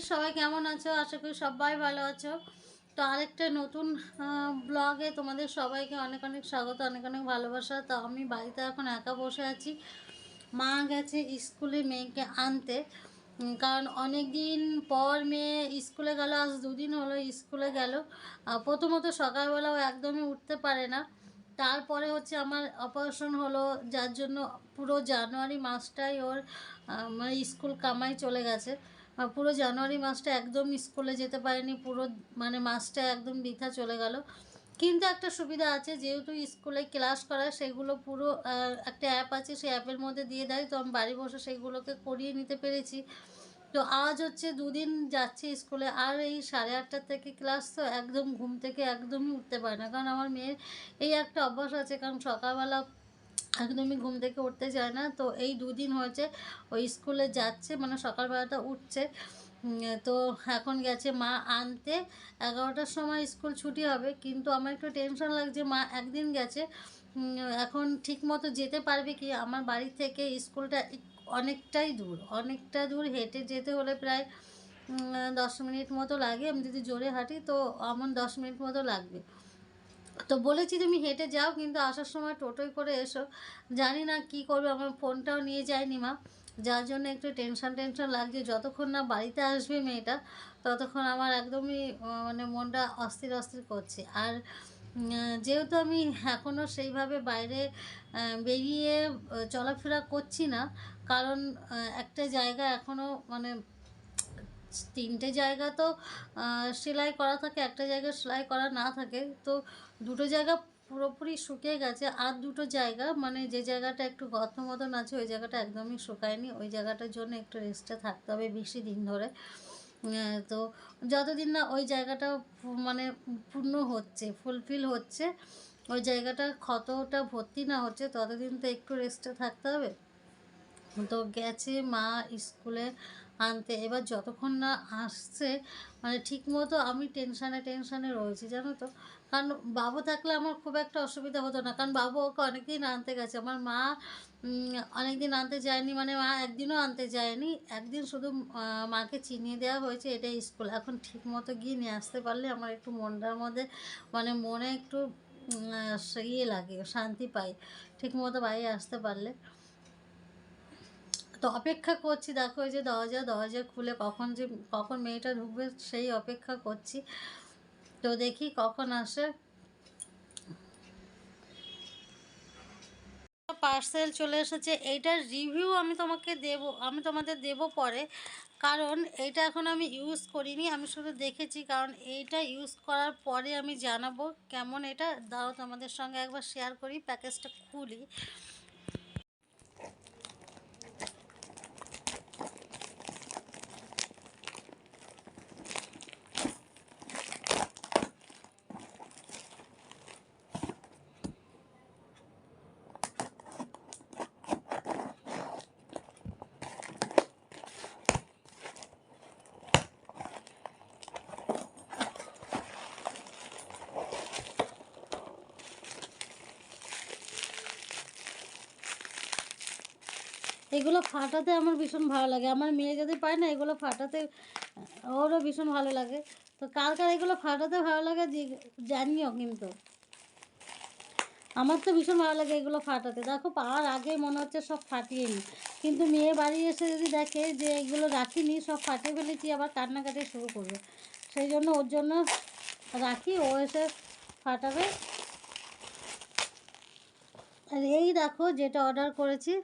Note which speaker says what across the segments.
Speaker 1: সবাই কেমন আছো? আশা করি সবাই ভালো আছো। তো আরেকটা নতুন ব্লগে তোমাদের সবাইকে অনেক অনেক স্বাগত, অনেক অনেক ভালোবাসা। তো আমি বাড়িতে এখন একা বসে আছি। মা গেছে স্কুলে মেয়েকে আনতে, কারণ অনেক দিন পর মেয়ে স্কুলে গেল। আজ দুদিন হলো স্কুলে গেল। প্রথমত সকালবেলাও একদমই উঠতে পারে না। তারপরে হচ্ছে আমার অপারেশন হলো, যার জন্য পুরো জানুয়ারি মাসটাই ওর মানে স্কুল কামাই চলে গেছে। পুরো জানুয়ারি মাসটা একদম স্কুলে যেতে পারেনি, পুরো মানে মাসটা একদম বৃথা চলে গেল। কিন্তু একটা সুবিধা আছে, যেহেতু স্কুলে ক্লাস করায় সেগুলো পুরো একটা অ্যাপ আছে, সেই অ্যাপের মধ্যে দিয়ে দেয়। তো আমি বাড়ি বসে সেইগুলোকে করিয়ে নিতে পেরেছি। তো আজ হচ্ছে দুদিন যাচ্ছি স্কুলে। আর এই 8:30 থেকে ক্লাস, তো একদম ঘুম থেকে একদমই উঠতে পারে না, কারণ আমার মেয়ের এই একটা অভ্যাস আছে, কারণ সকালবেলা একদমই ঘুম থেকে উঠতে চায় না। তো এই দুদিন হয়েছে ওই স্কুলে যাচ্ছে, মানে সকালবেলাটা উঠছে। তো এখন গেছে মা আনতে। 11টার সময় স্কুল ছুটি হবে, কিন্তু আমার একটু টেনশন লাগছে। মা একদিন গেছে, এখন ঠিক মতো যেতে পারবে কি? আমার বাড়ি থেকে স্কুলটা অনেকটাই দূর, অনেকটা দূর। হেঁটে যেতে হলে প্রায় 10 মিনিট মতো লাগে। আমি যদি জোরে হাঁটি তো আমার 10 মিনিট মতো লাগবে। তো বলেছি তুমি হেঁটে যাও, কিন্তু আসার সময় টোটোয় করে এসো। জানি না কি করবে, আমার ফোনটাও নিয়ে যায়নি মা, যার জন্য একটু টেনশন টেনশন লাগছে। যতক্ষণ না বাড়িতে আসবে মেয়েটা, ততক্ষণ আমার একদমই মানে মনটা অস্থির অস্থির করছে। আর যেহেতু আমি এখনও সেইভাবে বাইরে বেরিয়ে চলাফেরা করছি না, কারণ একটা জায়গা এখনও মানে 3টে জায়গা তো সেলাই করা থাকে, একটা জায়গা সেলাই করা না থাকে। তো দুটো জায়গা পুরোপুরি শুকিয়ে গেছে, আর দুটো জায়গা মানে যে জায়গাটা একটু গর্ত মতন আছে ওই জায়গাটা একদমই শুকায়নি। ওই জায়গাটার জন্য একটু রেস্টে থাকতে হবে বেশি দিন ধরে। তো যতদিন না ওই জায়গাটা মানে পূর্ণ হচ্ছে, ফুলফিল হচ্ছে, ওই জায়গাটা ক্ষতটা ভর্তি না হচ্ছে, ততদিন তো একটু রেস্টে থাকতে হবে। তো গেছে মা স্কুলে আনতে। এবার যতক্ষণ না আসছে মানে ঠিক মতো আমি টেনশানে টেনশানে রয়েছি, জানো তো। কারণ বাবু থাকলে আমার খুব একটা অসুবিধা হতো না, কারণ বাবু ওকে অনেকদিন আনতে গেছে। আমার মা অনেকদিন আনতে যায়নি, মানে মা একদিনও আনতে যায়নি। একদিন শুধু মাকে চিনিয়ে দেওয়া হয়েছে, এটাই স্কুল। এখন ঠিক মতো গিয়ে নিয়ে আসতে পারলে আমার একটু মনটার মধ্যে মানে মনে একটু ইয়ে লাগে, শান্তি পাই ঠিক মতো বাড়ি আসতে পারলে। তো অপেক্ষা করছি, দেখো এই যে দরজা দরজা খুলে কখন মেয়েটা ঢুকবে সেই অপেক্ষা করছি। তো দেখি কখন আসে। পার্সেল চলে এসেছে, এইটার রিভিউ আমি তোমাদের দেব পরে, কারণ এইটা এখন আমি ইউজ করিনি, আমি শুধু দেখেছি। কারণ এইটা ইউজ করার পরে আমি জানাবো কেমন। এটা দাও তোমাদের সঙ্গে একবার শেয়ার করি, প্যাকেজটা খুলি। এগুলো ফাটাতে আমার ভীষণ ভালো লাগে। আমার মেয়ে যদি পায় না এগুলো ফাটাতে, ওরও ভীষণ ভালো লাগে। তো কার কার এগুলো ফাটাতে ভালো লাগে জানিও কিন্তু। আমার তো ভীষণ ভালো লাগে এগুলো ফাটাতে। দেখো পাওয়ার আগে মনে হচ্ছে সব ফাটিয়ে নিই, কিন্তু মেয়ে বাড়ি এসে যদি দেখে যে এগুলো রাখিনি, সব ফাটিয়ে ফেলেছি, আবার কান্নাকাটি শুরু করবে। সেই জন্য ওর জন্য রাখি, ও এসে ফাটাবে। আর এই দেখো যেটা অর্ডার করেছি,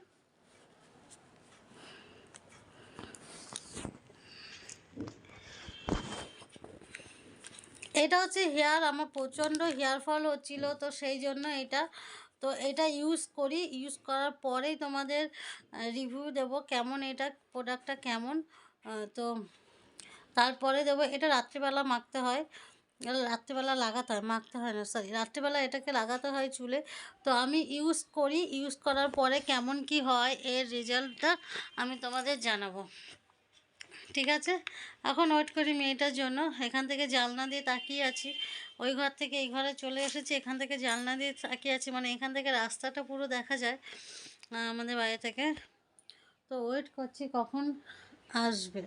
Speaker 1: এটা হচ্ছে হেয়ার। আমার প্রচণ্ড হেয়ার ফল হচ্ছিলো, তো সেই জন্য এটা। তো এটা ইউজ করার পরেই তোমাদের রিভিউ দেব কেমন, এটা প্রোডাক্টটা কেমন। তো তারপরে দেবো। এটা রাত্রিবেলা মাখতে হয়, রাত্রিবেলা লাগাতে হয়, মাখতে হয় না, সরি, রাত্রিবেলা এটাকে লাগাতে হয় চুলে। তো আমি ইউজ করার পরে কেমন কি হয় এর রেজাল্টটা আমি তোমাদের জানাবো, ঠিক আছে। এখন ওয়েট করি মেয়েটার জন্য। এখান থেকে জানলা দিয়ে তাকিয়ে আছি, ওই ঘর থেকে এই ঘরে চলে এসেছি, এখান থেকে জানলা দিয়ে তাকিয়ে আছি, মানে এখান থেকে রাস্তাটা পুরো দেখা যায় আমাদের বাড়ি থেকে। তো ওয়েট করছি কখন আসবে।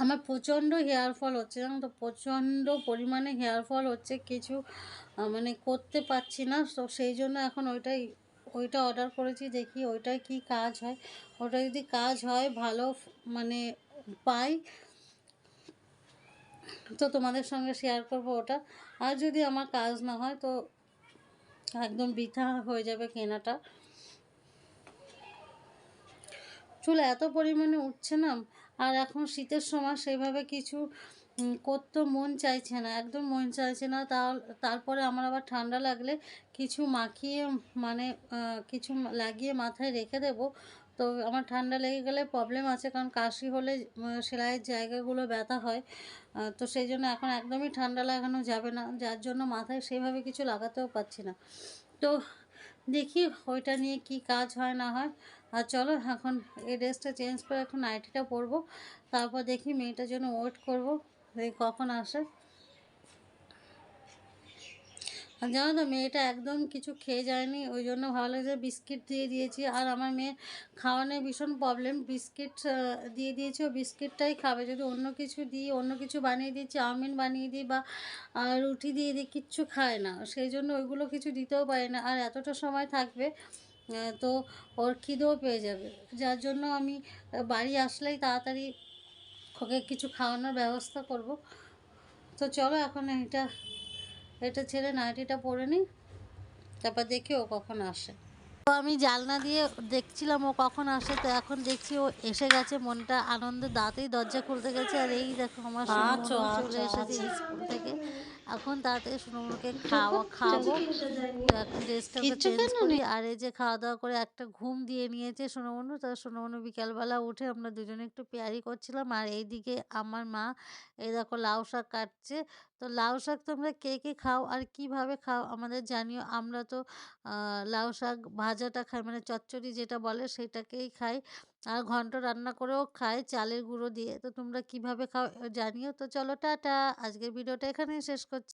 Speaker 1: আমার প্রচণ্ড হেয়ার ফল হচ্ছে, জানো তো, প্রচণ্ড পরিমাণে হেয়ার ফল হচ্ছে, কিছু মানে করতে পারছি না। তো সেই জন্য এখন ওইটা অর্ডার করেছি, দেখি ওইটায় কি কাজ হয়। ওটা যদি কাজ হয় ভালো, মানে পাই, তো তোমাদের সঙ্গে শেয়ার করব ওটা। আর যদি আমার কাজ না হয় তো একদম বৃথা হয়ে যাবে কেনাটা। চুল এত পরিমাণে উঠছে না, আর এখন শীতের সময় সেইভাবে কিছু করতে মন চাইছে না, একদম মন চাইছে না। তারপরে আমার আবার ঠান্ডা লাগলে কিছু মাখিয়ে, মানে কিছু লাগিয়ে মাথায় রেখে দেবো। তো আমার ঠান্ডা লেগে গেলে প্রবলেম আছে, কারণ কাশি হলে সেলাইয়ের জায়গাগুলো ব্যথা হয়। তো সেই জন্য এখন একদমই ঠান্ডা লাগানো যাবে না, যার জন্য মাথায় সেভাবে কিছু লাগাতেও পারছি না। তো দেখি ওইটা নিয়ে কি কাজ হয় না হয়। আর চলো এখন এই ড্রেসটা চেঞ্জ করে একটু নাইটিটা পরবো, তারপর দেখি মেয়েটার জন্য ওয়েট করবো, দেখি কখন আসে। আর জানো তো, মেয়েটা একদম কিছু খেয়ে যায়নি, ওই জন্য ভালো লাগছে, বিস্কিট দিয়ে দিয়েছি। আর আমার মেয়ের খাওয়ানোর ভীষণ প্রবলেম, বিস্কিট দিয়ে দিয়েছি, ও বিস্কিটটাই খাবে। যদি অন্য কিছু দিই, অন্য কিছু বানিয়ে দিই, চাউমিন বানিয়ে দিই বা রুটি দিয়ে দিই, কিচ্ছু খায় না। সেই জন্য ওইগুলো কিছু দিতেও পারি না। আর এতটা সময় থাকবে, তো ওর খিদেও পেয়ে যাবে, যার জন্য আমি বাড়ি আসলেই তাড়াতাড়ি ওকে কিছু খাওয়ানোর ব্যবস্থা করব। তো চলো এখন এটা ছেড়ে নাইটিটা পরে নিই, তারপর দেখি ও কখন আসে। তো আমি জানলা দিয়ে দেখছিলাম ও কখন আসে, তো এখন দেখছি ও এসে গেছে। মনটা আনন্দে দাঁতেই দরজা খুলতে গেছে। আর এই দেখো আমার
Speaker 2: আচ্ছা
Speaker 1: সোনামণিও চলে
Speaker 2: আচ্ছা
Speaker 1: এসেছে
Speaker 2: আচ্ছা
Speaker 1: স্কুল থেকে। এখন তাড়াতাড়ি সোনামণিকে
Speaker 2: তখন
Speaker 1: খাবো।
Speaker 2: চাচিকে এসে যায়নি
Speaker 1: তো এখন ড্রেসটা ওকে
Speaker 2: কিচ্ছু
Speaker 1: চেঞ্জ
Speaker 2: কেন
Speaker 1: করি।
Speaker 2: নেই।
Speaker 1: আর এই যে খাওয়া দাওয়া করে একটা ঘুম দিয়ে নিয়েছে সোনামণি। তো সোনামণি বিকালবেলা উঠে আমরা দুজনে একটু পেয়ারি করছিলাম। আর এইদিকে আমার মা এই দেখো লাউ শাক কাটছে। তো লাউ শাক তোমরা কে কে খাও আর কিভাবে খাও আমাদের জানিও। আমরা তো লাউ শাক ভাজাটা খাই, মানে চচ্চড়ি যেটা বলে সেটাকেই খাই। আর ঘন্ট রান্না করেও খাই চালের গুঁড়ো দিয়ে। তো তোমরা কিভাবে খাও জানিও। তো চলো টাটা, আজকের ভিডিওটা এখানেই শেষ করছি।